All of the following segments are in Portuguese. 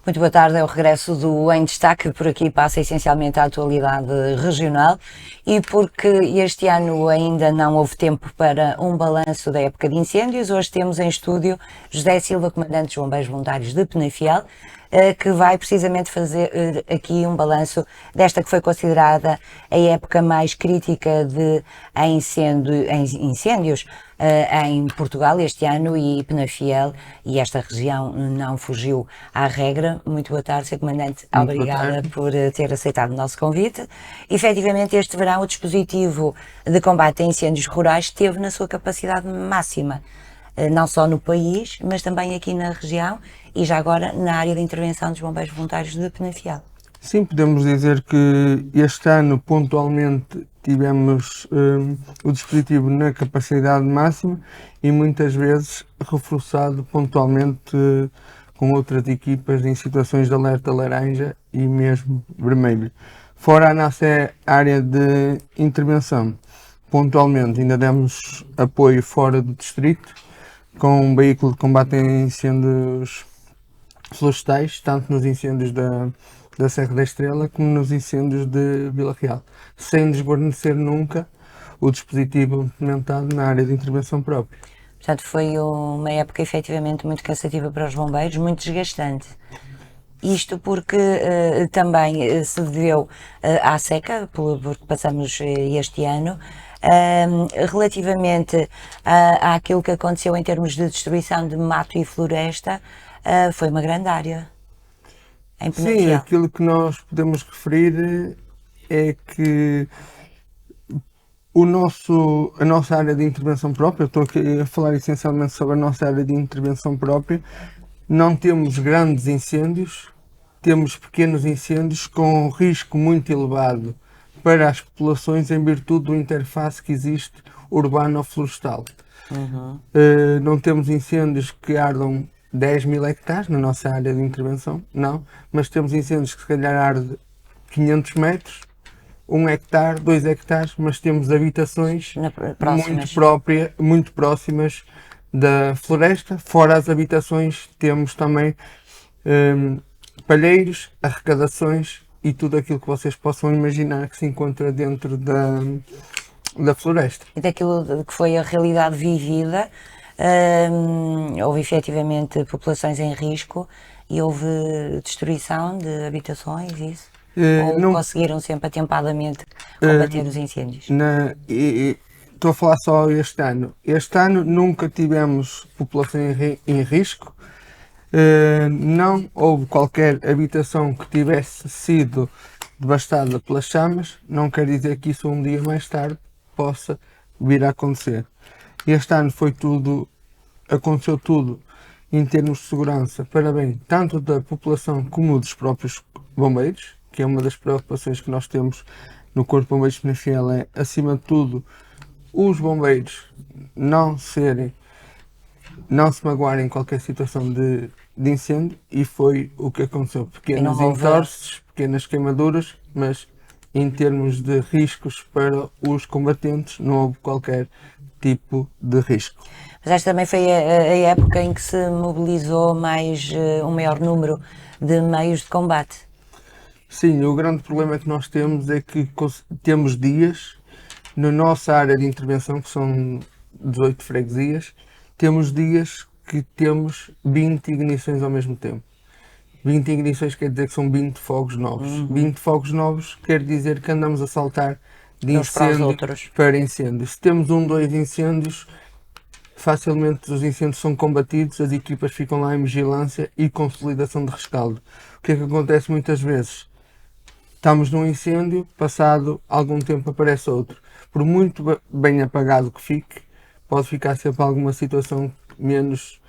Muito boa tarde, é o regresso do Em Destaque, por aqui passa essencialmente a atualidade regional e porque este ano ainda não houve tempo para um balanço da época de incêndios, hoje temos em estúdio José Silva, comandante dos Bombeiros Voluntários de Penafiel, que vai precisamente fazer aqui um balanço desta que foi considerada a época mais crítica de incêndios em Portugal este ano, e Penafiel e esta região não fugiu à regra. Muito boa tarde, Sr. Comandante. Muito boa Obrigada tarde. por ter aceitado o nosso convite. Efetivamente, este verão o dispositivo de combate a incêndios rurais esteve na sua capacidade máxima, não só no país, mas também aqui na região e já agora na área de intervenção dos Bombeiros Voluntários de Penafiel. Sim, podemos dizer que este ano pontualmente tivemos o dispositivo na capacidade máxima e muitas vezes reforçado pontualmente com outras equipas em situações de alerta laranja e mesmo vermelho. Fora a nossa área de intervenção, pontualmente ainda demos apoio fora do distrito com um veículo de combate a incêndios florestais, tanto nos incêndios da Serra da Estrela como nos incêndios de Vila Real, sem desguarnecer nunca o dispositivo implementado na área de intervenção própria. Portanto, foi uma época efetivamente muito cansativa para os bombeiros, muito desgastante. Isto porque também se deveu à seca, porque passamos este ano, relativamente àquilo que aconteceu em termos de destruição de mato e floresta, foi uma grande área em Sim, Penafiel. aquilo que nós podemos referir é que a nossa área de intervenção própria, eu estou aqui a falar essencialmente sobre a nossa área de intervenção própria, não temos grandes incêndios, temos pequenos incêndios com risco muito elevado para as populações em virtude do interface que existe urbano-florestal. Não temos incêndios que ardam 10.000 hectares na nossa área de intervenção, não, mas temos incêndios que se calhar ardem 500 metros, 1 hectare, 2 hectares, mas temos habitações muito próximas da floresta. Fora as habitações, temos também palheiros, arrecadações e tudo aquilo que vocês possam imaginar que se encontra dentro da floresta. E daquilo que foi a realidade vivida, houve efetivamente populações em risco e houve destruição de habitações, isso? Ou Não, conseguiram sempre atempadamente combater os incêndios? Estou a falar só este ano. Este ano nunca tivemos população em risco. Não houve qualquer habitação que tivesse sido devastada pelas chamas. Não quer dizer que isso um dia mais tarde possa vir a acontecer. Este ano aconteceu tudo em termos de segurança para bem tanto da população como dos próprios bombeiros, que é uma das preocupações que nós temos no Corpo de Bombeiros de Penafiel, é, acima de tudo, os bombeiros não se magoarem em qualquer situação de incêndio, e foi o que aconteceu. Pequenos entorces, pequenas queimaduras, mas em termos de riscos para os combatentes não houve qualquer tipo de risco. Mas esta também foi a época em que se mobilizou mais um maior número de meios de combate. Sim, o grande problema que nós temos é que temos dias, na nossa área de intervenção, que são 18 freguesias, temos dias que temos 20 ignições ao mesmo tempo. 20 ignições quer dizer que são 20 fogos novos. 20 fogos novos quer dizer que andamos a saltar de incêndio para incêndio. Se temos 2 incêndios, facilmente os incêndios são combatidos, as equipas ficam lá em vigilância e consolidação de rescaldo. O que é que acontece muitas vezes? Estamos num incêndio, passado algum tempo aparece outro. Por muito bem apagado que fique, pode ficar sempre alguma situação menos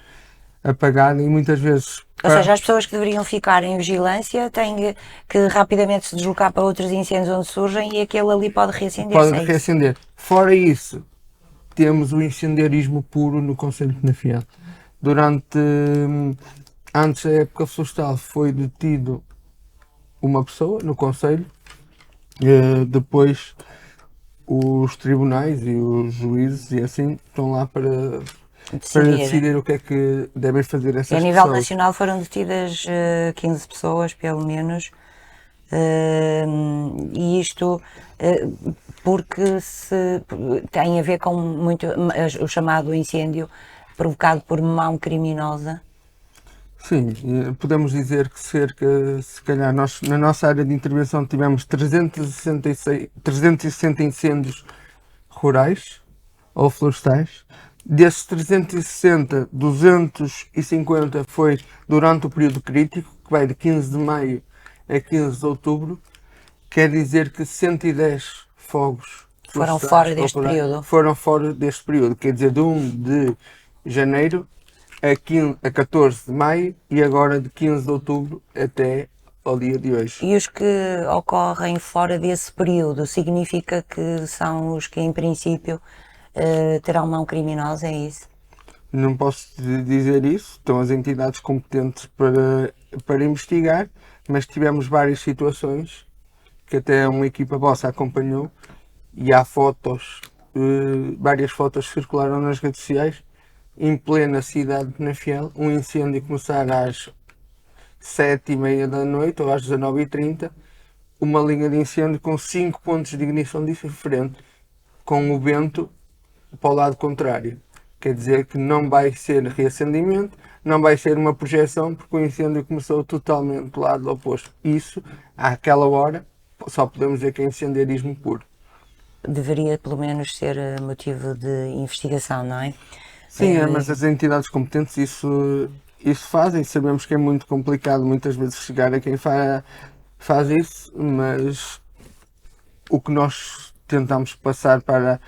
apagada e muitas vezes... Ou seja, as pessoas que deveriam ficar em vigilância têm que rapidamente se deslocar para outros incêndios onde surgem e aquele ali pode reacender. Pode reacender. Fora isso, temos o incendiarismo puro no concelho de Penafiel. Antes da época florestal foi detido uma pessoa no concelho, depois os tribunais e os juízes e assim estão lá para para decidir o que é que devem fazer essas E a pessoas. nível nacional foram detidas 15 pessoas, pelo menos, e isto porque tem a ver com muito o chamado incêndio provocado por mão criminosa. Sim, podemos dizer que se calhar, nós, na nossa área de intervenção tivemos 360 incêndios rurais ou florestais. Desses 360, 250 foi durante o período crítico, que vai de 15 de maio a 15 de outubro. Quer dizer que 110 fogos Foram florestais fora deste período. foram fora deste período. Quer dizer, de 1 de janeiro a 14 de maio e agora de 15 de outubro até ao dia de hoje. E os que ocorrem fora desse período significa que são os que, em princípio, terão mão criminosa, é isso? Não posso dizer isso, estão as entidades competentes para investigar, mas tivemos várias situações que até uma equipa vossa acompanhou e há fotos, várias fotos que circularam nas redes sociais, em plena cidade de Penafiel, um incêndio começar às 7h30 da noite ou às 19h30, uma linha de incêndio com 5 pontos de ignição diferentes, com o vento para o lado contrário. Quer dizer que não vai ser reacendimento, não vai ser uma projeção, porque o incêndio começou totalmente do lado oposto. Isso, àquela hora, só podemos dizer que é incendiarismo puro. Deveria, pelo menos, ser motivo de investigação, não é? Sim, mas as entidades competentes isso fazem. Sabemos que é muito complicado muitas vezes chegar a quem faz isso, mas o que nós tentamos passar para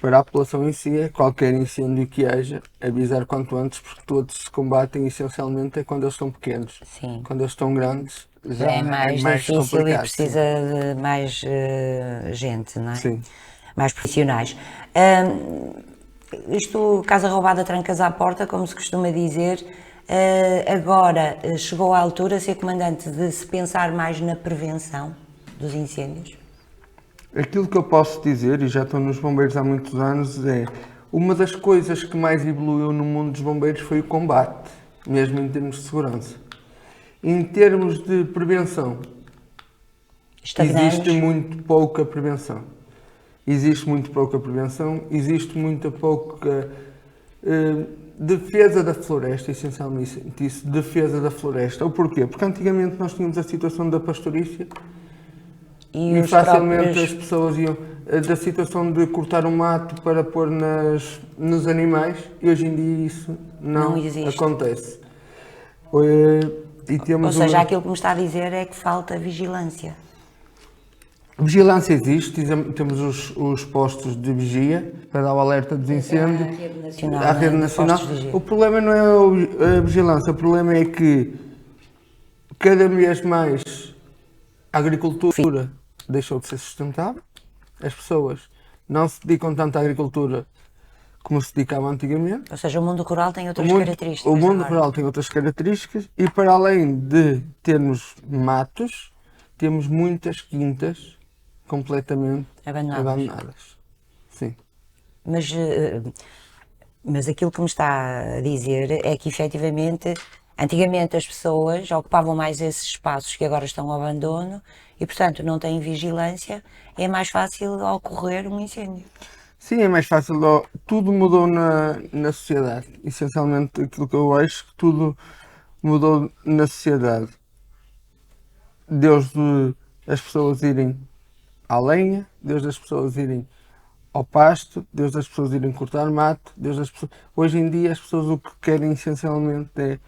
a população em si é qualquer incêndio que haja, avisar quanto antes, porque todos se combatem essencialmente é quando eles estão pequenos. Sim. Quando eles estão grandes já É mais difícil e complicado. precisa de mais gente, não é? Sim. Mais profissionais. Isto, casa roubada, trancas à porta, como se costuma dizer. Agora chegou à altura, Sr. Comandante, de se pensar mais na prevenção dos incêndios? Aquilo que eu posso dizer, e já estou nos bombeiros há muitos anos, é uma das coisas que mais evoluiu no mundo dos bombeiros foi o combate, mesmo em termos de segurança. Em termos de prevenção, existe muito pouca prevenção. Existe muito pouca prevenção, existe muito pouca defesa da floresta, essencialmente isso, defesa da floresta. O porquê? Porque antigamente nós tínhamos a situação da pastorícia e facilmente as pessoas iam da situação de cortar um mato para pôr nos animais e hoje em dia isso não acontece. Ou seja, aquilo que me está a dizer é que falta vigilância. Vigilância existe, temos os postos de vigia para dar o alerta dos incêndios. A rede nacional. O problema não é a vigilância, o problema é que cada vez mais a agricultura deixou de ser sustentável, as pessoas não se dedicam tanto à agricultura como se dedicavam antigamente. Ou seja, o mundo rural tem outras características. O mundo rural tem outras características e para além de termos matos, temos muitas quintas completamente abandonadas. Sim. Mas aquilo que me está a dizer é que efetivamente antigamente as pessoas ocupavam mais esses espaços que agora estão ao abandono e, portanto, não têm vigilância, é mais fácil ocorrer um incêndio. Sim, é mais fácil. Tudo mudou na sociedade. Essencialmente aquilo que eu acho que tudo mudou na sociedade. Desde as pessoas irem à lenha, desde as pessoas irem ao pasto, desde as pessoas irem cortar mato, desde as pessoas... Hoje em dia as pessoas o que querem essencialmente é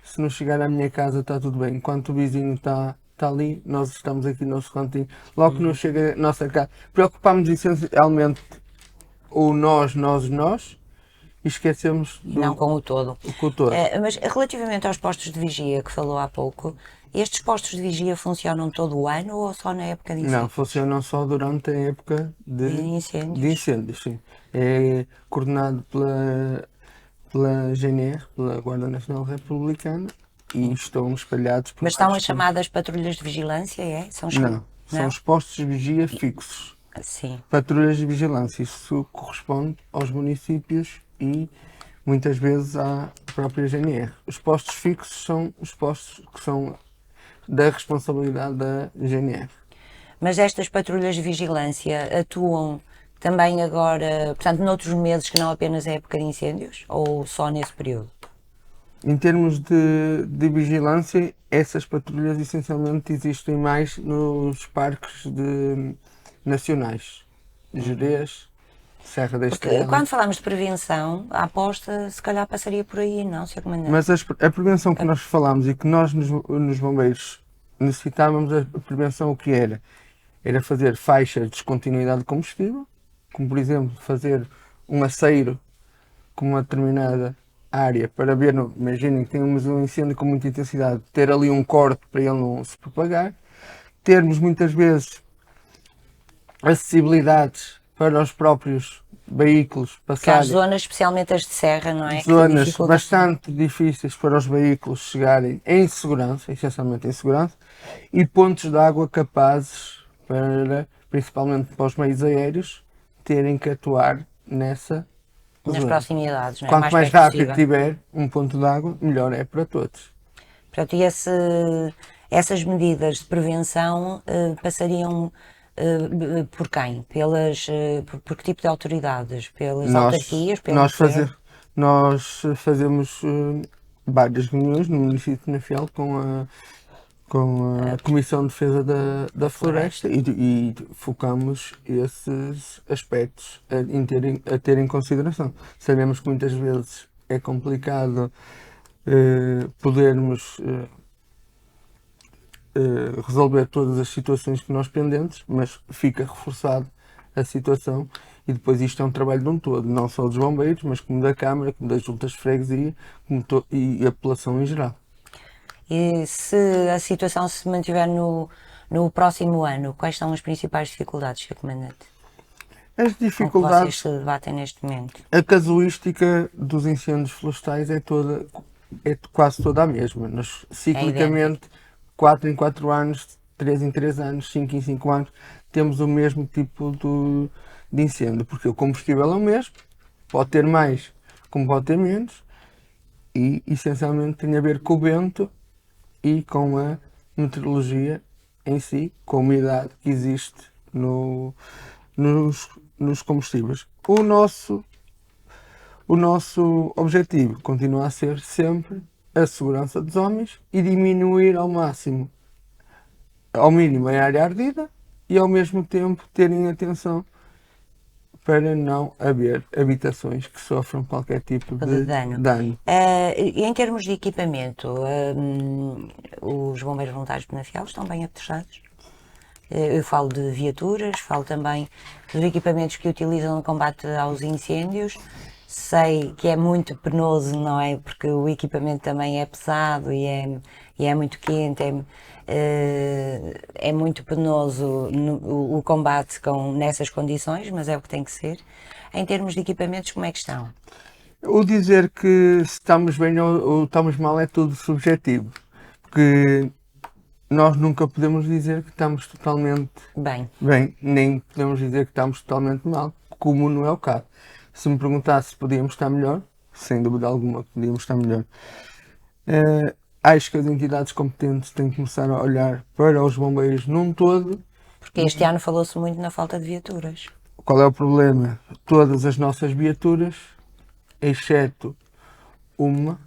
se não chegar à minha casa está tudo bem, enquanto o vizinho está ali, nós estamos aqui no nosso cantinho. Logo que não chega à nossa casa, preocupamos essencialmente o nós e esquecemos não com o todo. Com o todo. Mas relativamente aos postos de vigia que falou há pouco, estes postos de vigia funcionam todo o ano ou só na época de incêndios? Não, funcionam só durante a época de incêndios, sim. É coordenado pela GNR, pela Guarda Nacional Republicana, e estão espalhados por... Mas estão as chamadas patrulhas de vigilância, é? Não, são os postos de vigia fixos. Sim. Patrulhas de vigilância, isso corresponde aos municípios e muitas vezes à própria GNR. Os postos fixos são os postos que são da responsabilidade da GNR. Mas estas patrulhas de vigilância atuam também agora, portanto, noutros meses que não apenas a época de incêndios, ou só nesse período? Em termos de vigilância, essas patrulhas essencialmente existem mais nos parques nacionais, Gerês, Serra da Porque Estrela. quando falamos de prevenção, a aposta se calhar passaria por aí, não, Sr. Comandante? Mas a prevenção que nós falamos e que nós nos bombeiros necessitávamos, a prevenção o que era? Era fazer faixas de descontinuidade de combustível, como por exemplo fazer um aceiro com uma determinada área para ver, imaginem que temos um incêndio com muita intensidade, ter ali um corte para ele não se propagar, termos muitas vezes acessibilidades para os próprios veículos Porque há passarem, zonas, especialmente as de serra, não é? Que zonas dificultam. bastante difíceis para os veículos chegarem em segurança, essencialmente em segurança, e pontos de água capazes para, principalmente para os meios aéreos, terem que atuar nessa Nas zona. proximidades, não é? Quanto mais perto rápido possível. tiver um ponto de água, melhor é para todos. Portanto, e essas medidas de prevenção passariam por quem? Por que tipo de autoridades? Pelas autarquias? Pelo nós, governo? nós fazemos várias reuniões no município de Penafiel com a Comissão de Defesa da Floresta e focamos esses aspectos a ter em consideração. Sabemos que muitas vezes é complicado podermos resolver todas as situações que nós pendentes, mas fica reforçado a situação e depois isto é um trabalho de um todo, não só dos bombeiros, mas como da Câmara, como das juntas de freguesia e a população em geral. E se a situação se mantiver no próximo ano, quais são as principais dificuldades, Sr. Comandante? As Com que vocês dificuldades, se debatem neste momento? a casuística dos incêndios florestais é quase toda a mesma. Nós, ciclicamente, 4 em 4 anos, 3 em 3 anos, 5 em 5 anos, temos o mesmo tipo de incêndio, porque o combustível é o mesmo, pode ter mais, como pode ter menos, e essencialmente tem a ver com o vento e com a meteorologia em si, com a umidade que existe nos combustíveis. O nosso objetivo continua a ser sempre a segurança dos homens e diminuir ao mínimo a área ardida e ao mesmo tempo terem atenção para não haver habitações que sofram qualquer tipo de dano. E em termos de equipamento, os bombeiros voluntários de Penafiel estão bem apetrechado? Eu falo de viaturas, falo também dos equipamentos que utilizam no combate aos incêndios. Sei que é muito penoso, não é? Porque o equipamento também é pesado e é muito quente, é muito penoso o combate nessas condições, mas é o que tem que ser. Em termos de equipamentos, como é que estão? O dizer que se estamos bem ou estamos mal é tudo subjetivo, porque nós nunca podemos dizer que estamos totalmente bem, nem podemos dizer que estamos totalmente mal, como não é o caso. Se me perguntasse se podíamos estar melhor, sem dúvida alguma podíamos estar melhor. Acho que as entidades competentes têm que começar a olhar para os bombeiros num todo. Porque este ano falou-se muito na falta de viaturas. Qual é o problema? Todas as nossas viaturas, exceto uma,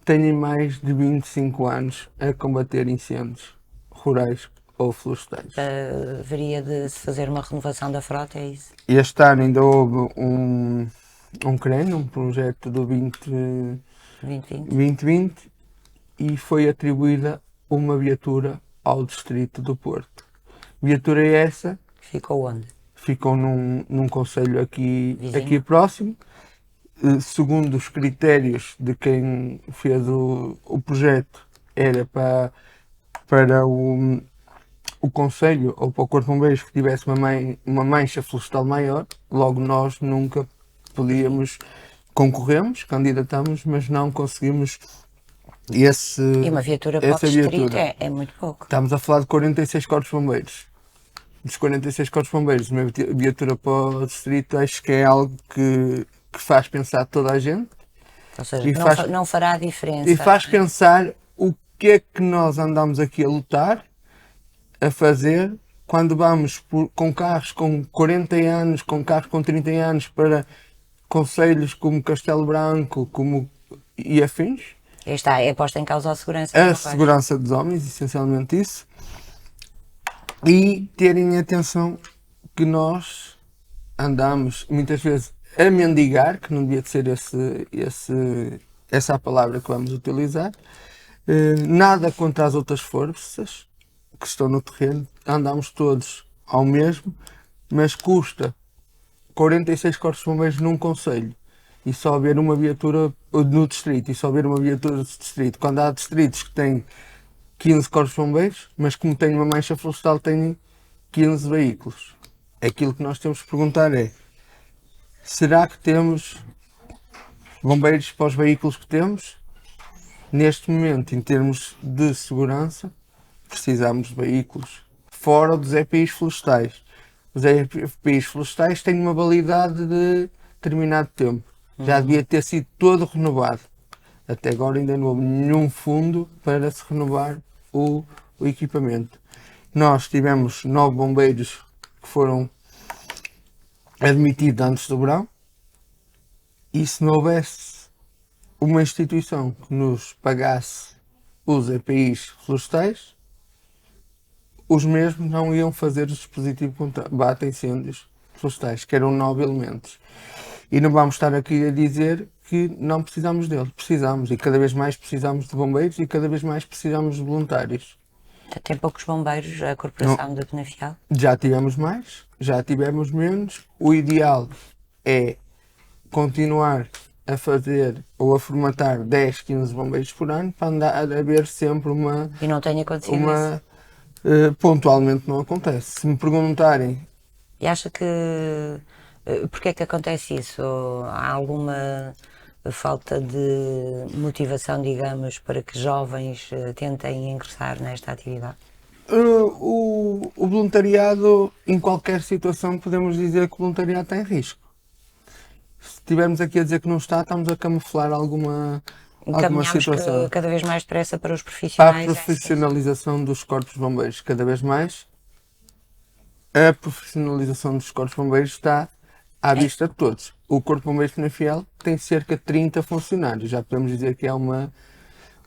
têm mais de 25 anos a combater incêndios rurais ou florestais. Haveria de se fazer uma renovação da frota, é isso? Este ano ainda houve um CREN, um projeto do 2020, e foi atribuída uma viatura ao distrito do Porto. Viatura essa ficou onde? Ficou num concelho aqui próximo. Segundo os critérios de quem fez o projeto, era para o concelho ou para o Corpo de Bombeiros que tivesse uma mancha florestal maior. Logo nós nunca podíamos, concorremos, candidatamos, mas não conseguimos E uma viatura para o distrito é muito pouco. Estamos a falar de 46 corpos de bombeiros. Dos 46 corpos de bombeiros, uma viatura para o distrito, acho que é algo que faz pensar toda a gente. Ou seja, E não fará diferença. e faz pensar o que é que nós andamos aqui a lutar, a fazer, quando vamos com carros com 40 anos, com carros com 30 anos para concelhos como Castelo Branco e afins. Aí está, é posta em causa a segurança. A segurança dos homens, essencialmente isso. E terem atenção que nós andamos muitas vezes a mendigar, que não devia de ser essa a palavra que vamos utilizar. Nada contra as outras forças que estão no terreno, andamos todos ao mesmo, mas custa 46 corpos de bombeiros num concelho e só haver uma viatura no distrito e só haver uma viatura do distrito, quando há distritos que têm 15 corpos de bombeiros, mas como tem uma mancha florestal têm 15 veículos. Aquilo que nós temos que perguntar é: será que temos bombeiros para os veículos que temos? Neste momento, em termos de segurança, precisamos de veículos fora dos EPIs florestais. Os EPIs florestais têm uma validade de determinado tempo. Já devia ter sido todo renovado. Até agora ainda não houve nenhum fundo para se renovar o equipamento. Nós tivemos 9 bombeiros que foram admitidos antes do verão, e se não houvesse uma instituição que nos pagasse os EPIs florestais, os mesmos não iam fazer o dispositivo de combate a incêndios florestais, que eram 9 elementos. E não vamos estar aqui a dizer que não precisamos deles. Precisamos, e cada vez mais precisamos de bombeiros e cada vez mais precisamos de voluntários. Tem poucos bombeiros, a Corporação de Penafiel? Já tivemos mais, já tivemos menos. O ideal é continuar a fazer ou a formatar 10, 15 bombeiros por ano para andar a haver sempre uma... E não tem acontecido isso? Pontualmente não acontece. Se me perguntarem... E acha que... Porquê é que acontece isso? Há alguma falta de motivação, digamos, para que jovens tentem ingressar nesta atividade? O voluntariado, em qualquer situação, podemos dizer que o voluntariado está em risco. Se estivermos aqui a dizer que não está, estamos a camuflar alguma situação. Cada vez mais depressa para os profissionais. Para a profissionalização dos corpos de bombeiros, cada vez mais, a profissionalização dos corpos de bombeiros está à vista de todos. O Corpo de Bombeiros de Penafiel tem cerca de 30 funcionários, já podemos dizer que é uma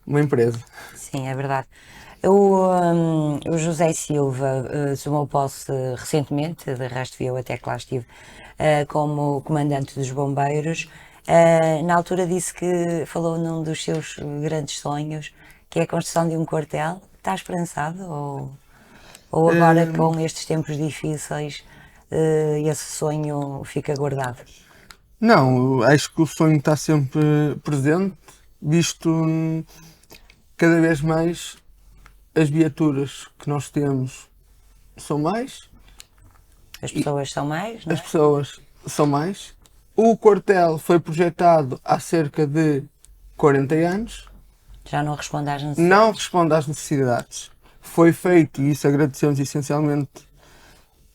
empresa. Sim, é verdade. O José Silva tomou posse recentemente, de resto eu até que lá estive, como comandante dos bombeiros. Na altura disse que falou num dos seus grandes sonhos, que é a construção de um quartel. Está esperançado ou agora com estes tempos difíceis esse sonho fica guardado? Não, acho que o sonho está sempre presente, visto cada vez mais as viaturas que nós temos são mais. As pessoas são mais, não é? As pessoas são mais. O quartel foi projetado há cerca de 40 anos. Já não responde às necessidades? Não responde às necessidades. Foi feito, e isso agradecemos essencialmente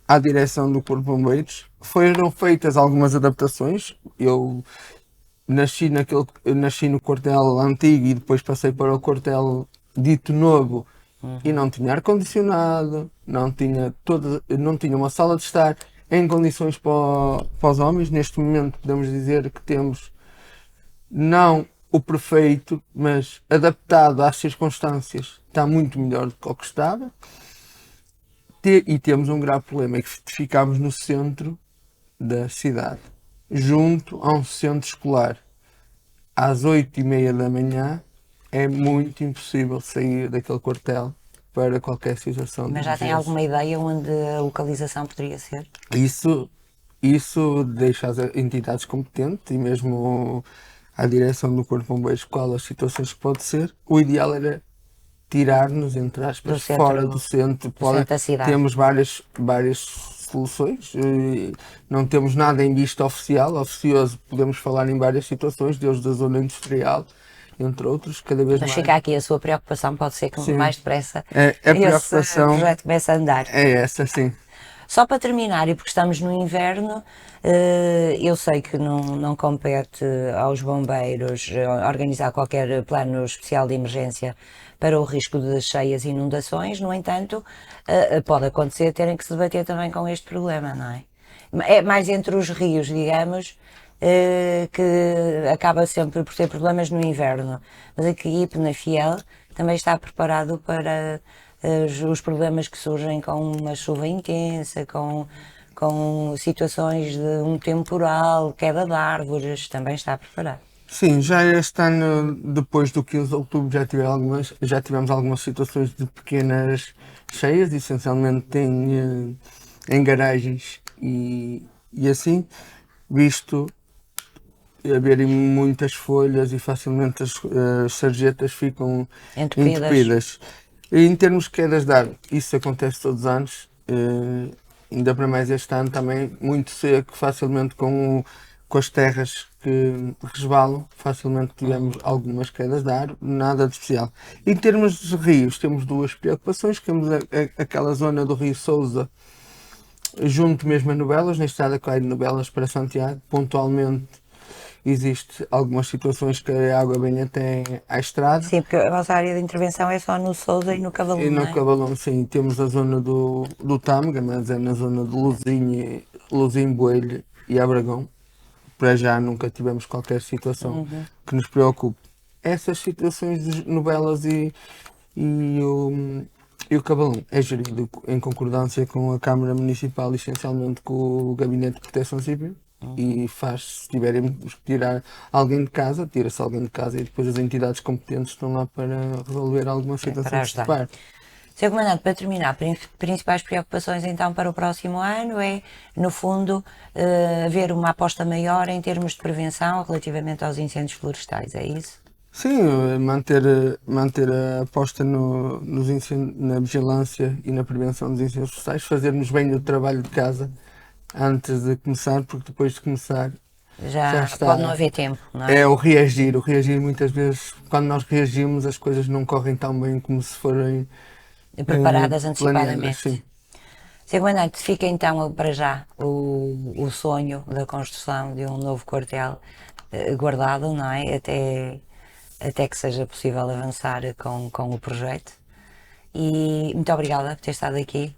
à direção do Corpo de Bombeiros, foram feitas algumas adaptações. Eu nasci no quartel antigo e depois passei para o quartel dito novo, e não tinha ar-condicionado, não tinha uma sala de estar em condições para os homens. Neste momento podemos dizer que temos não o perfeito, mas adaptado às circunstâncias, está muito melhor do que o que estava. E temos um grave problema, é que ficámos no centro da cidade, junto a um centro escolar. Às 8h30 da manhã é muito impossível sair daquele quartel para qualquer situação. Mas já tem alguma ideia onde a localização poderia ser? Isso deixa as entidades competentes e mesmo à direção do Corpo de Bombeiros qual as situações que pode ser. O ideal era tirar-nos, entre aspas, fora do centro. Temos várias soluções, não temos nada em vista oficioso, podemos falar em várias situações, desde a zona industrial, entre outros, cada vez mais. Mas fica aqui a sua preocupação, pode ser que mais depressa a preocupação esse projeto comece a andar. É essa, sim. Só para terminar, e porque estamos no inverno, eu sei que não compete aos bombeiros organizar qualquer plano especial de emergência para o risco de cheias e inundações, no entanto, pode acontecer terem que se debater também com este problema, não é? É mais entre os rios, digamos, que acaba sempre por ter problemas no inverno. Mas aqui, Penafiel, também está preparado para os problemas que surgem com uma chuva intensa, com situações de um temporal, queda de árvores, também está preparado. Sim, já este ano, depois do 15 de outubro, já tivemos algumas situações de pequenas cheias, essencialmente em garagens e assim, visto haverem muitas folhas e facilmente as sarjetas ficam Entupidas. entupidas. E em termos de quedas de árvore, isso acontece todos os anos, ainda para mais este ano também, muito seco, facilmente com as terras que resvalam, facilmente tivemos algumas quedas de árvore, nada de especial. Em termos de rios, temos duas preocupações, temos aquela zona do Rio Sousa, junto mesmo a Novelas, na estrada que vai de Novelas para Santiago, pontualmente existe algumas situações que a água vem até à estrada. Sim, porque a vossa área de intervenção é só no Sousa e no Cavalão, E não no é? Cavalão, sim, temos a zona do Tâmega, mas é na zona de Luzinho, Boelho e Abragão. Para já nunca tivemos qualquer situação que nos preocupe. Essas situações de Novelas e o Cavalão é gerido em concordância com a Câmara Municipal, essencialmente com o Gabinete de Proteção Civil. E se tivermos que tirar alguém de casa, tira-se alguém de casa e depois as entidades competentes estão lá para resolver alguma situação para que se ajudar. depare. Sr. Comandante, para terminar, principais preocupações então para o próximo ano é, no fundo, haver uma aposta maior em termos de prevenção relativamente aos incêndios florestais, é isso? Sim, manter a aposta na vigilância e na prevenção dos incêndios florestais, fazermos bem o trabalho de casa antes de começar, porque depois de começar já Já está. pode não haver tempo, não é? É o reagir muitas vezes, quando nós reagimos, as coisas não correm tão bem como se forem Preparadas planeadas. antecipadamente. Sim. Sr. Comandante, fica então para já o sonho da construção de um novo quartel guardado, não é? Até que seja possível avançar com o projeto. E muito obrigada por ter estado aqui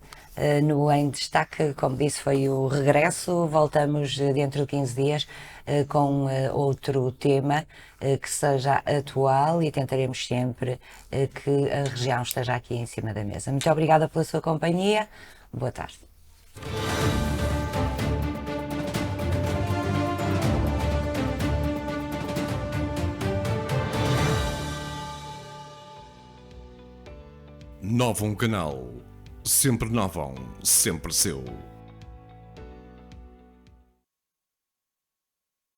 no Em Destaque. Como disse, foi o regresso. Voltamos dentro de 15 dias com outro tema que seja atual e tentaremos sempre que a região esteja aqui em cima da mesa. Muito obrigada pela sua companhia. Boa tarde. Novam Canal. Sempre novam, sempre seu.